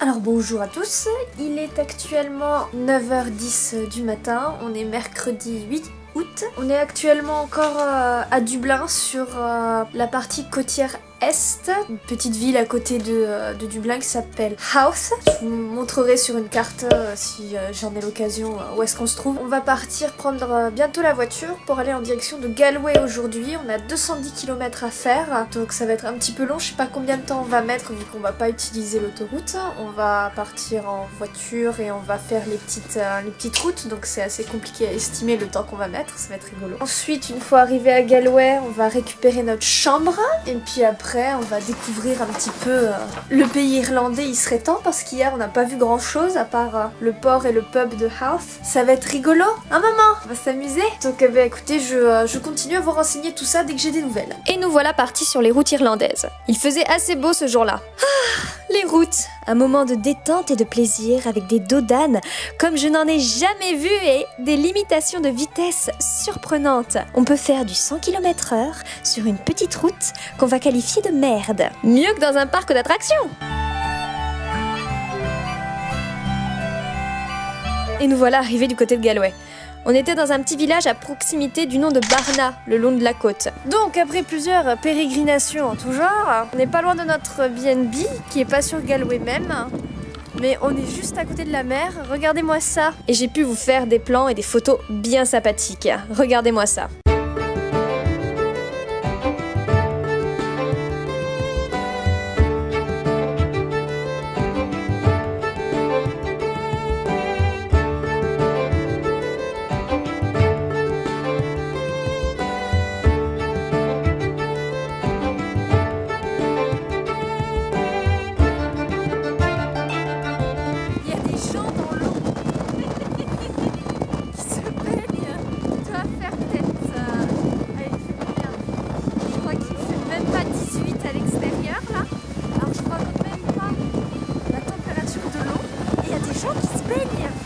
Alors bonjour à tous, il est actuellement 9h10 du matin, on est mercredi 8 août. On est actuellement encore à Dublin sur la partie côtière est, une petite ville à côté de Dublin qui s'appelle Howth. Je vous montrerai sur une carte si j'en ai l'occasion où est-ce qu'on se trouve. On va partir prendre bientôt la voiture pour aller en direction de Galway aujourd'hui. On a 210 km à faire, donc ça va être un petit peu long. Je sais pas combien de temps on va mettre vu qu'on va pas utiliser l'autoroute. On va partir en voiture et on va faire les petites routes, donc c'est assez compliqué à estimer le temps qu'on va mettre, ça va être rigolo. Ensuite, une fois arrivé à Galway, on va récupérer notre chambre et puis après on va découvrir un petit peu le pays irlandais. Il serait temps parce qu'hier on n'a pas vu grand chose à part le port et le pub de Howth. Ça va être rigolo, hein maman? On va s'amuser. Donc écoutez, je continue à vous renseigner tout ça dès que j'ai des nouvelles. Et nous voilà partis sur les routes irlandaises. Il faisait assez beau ce jour-là. Les routes, un moment de détente et de plaisir avec des dos d'âne comme je n'en ai jamais vu et des limitations de vitesse surprenantes. On peut faire du 100 km/h sur une petite route qu'on va qualifier de merde. Mieux que dans un parc d'attractions. Et nous voilà arrivés du côté de Galway. On était dans un petit village à proximité du nom de Barna, le long de la côte. Donc après plusieurs pérégrinations en tout genre, on n'est pas loin de notre BNB, qui est pas sur Galway même, mais on est juste à côté de la mer. Regardez-moi ça. Et j'ai pu vous faire des plans et des photos bien sympathiques. Regardez-moi ça.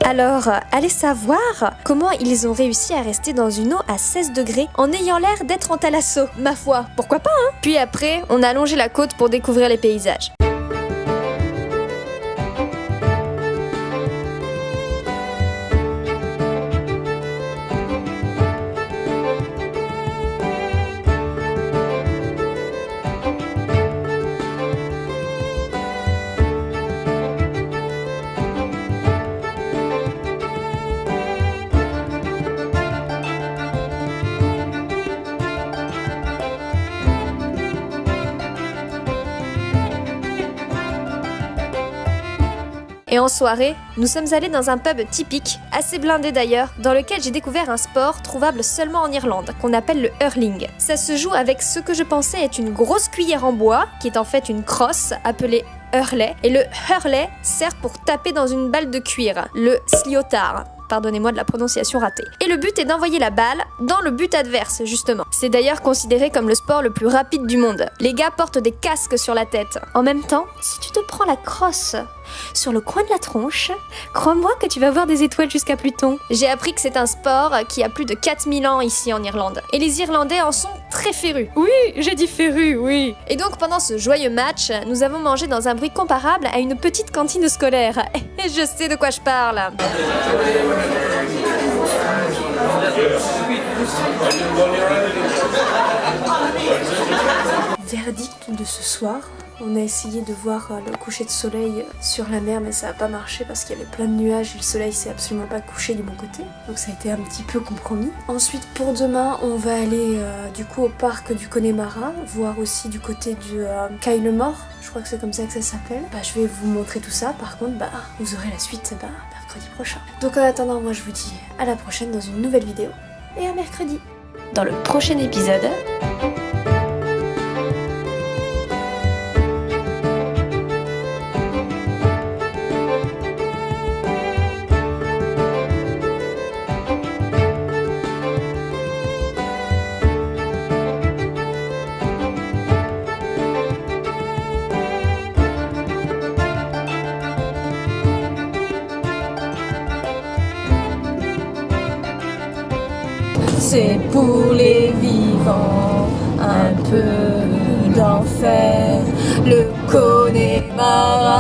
Alors, allez savoir comment ils ont réussi à rester dans une eau à 16 degrés en ayant l'air d'être en thalasso. Ma foi, pourquoi pas, hein? Puis après, on a longé la côte pour découvrir les paysages. Et en soirée, nous sommes allés dans un pub typique, assez blindé d'ailleurs, dans lequel j'ai découvert un sport trouvable seulement en Irlande, qu'on appelle le hurling. Ça se joue avec ce que je pensais être une grosse cuillère en bois, qui est en fait une crosse appelée hurley, et le hurley sert pour taper dans une balle de cuir, le sliotar. Pardonnez-moi de la prononciation ratée. Et le but est d'envoyer la balle dans le but adverse, justement. C'est d'ailleurs considéré comme le sport le plus rapide du monde. Les gars portent des casques sur la tête. En même temps, si tu te prends la crosse sur le coin de la tronche, crois-moi que tu vas voir des étoiles jusqu'à Pluton. J'ai appris que c'est un sport qui a plus de 4000 ans ici en Irlande. Et les Irlandais en sont très férus. Oui, j'ai dit férus, oui. Et donc pendant ce joyeux match, nous avons mangé dans un bruit comparable à une petite cantine scolaire. Et je sais de quoi je parle. Verdict de ce soir. On a essayé de voir le coucher de soleil sur la mer, mais ça n'a pas marché parce qu'il y avait plein de nuages et le soleil s'est absolument pas couché du bon côté. Donc ça a été un petit peu compromis. Ensuite, pour demain, on va aller du coup au parc du Connemara, voir aussi du côté du Kylemore. Je crois que c'est comme ça que ça s'appelle. Je vais vous montrer tout ça. Par contre, vous aurez la suite mercredi prochain. Donc en attendant, moi je vous dis à la prochaine dans une nouvelle vidéo et à mercredi. Dans le prochain épisode... C'est pour les vivants, un peu d'enfer, le Connemara.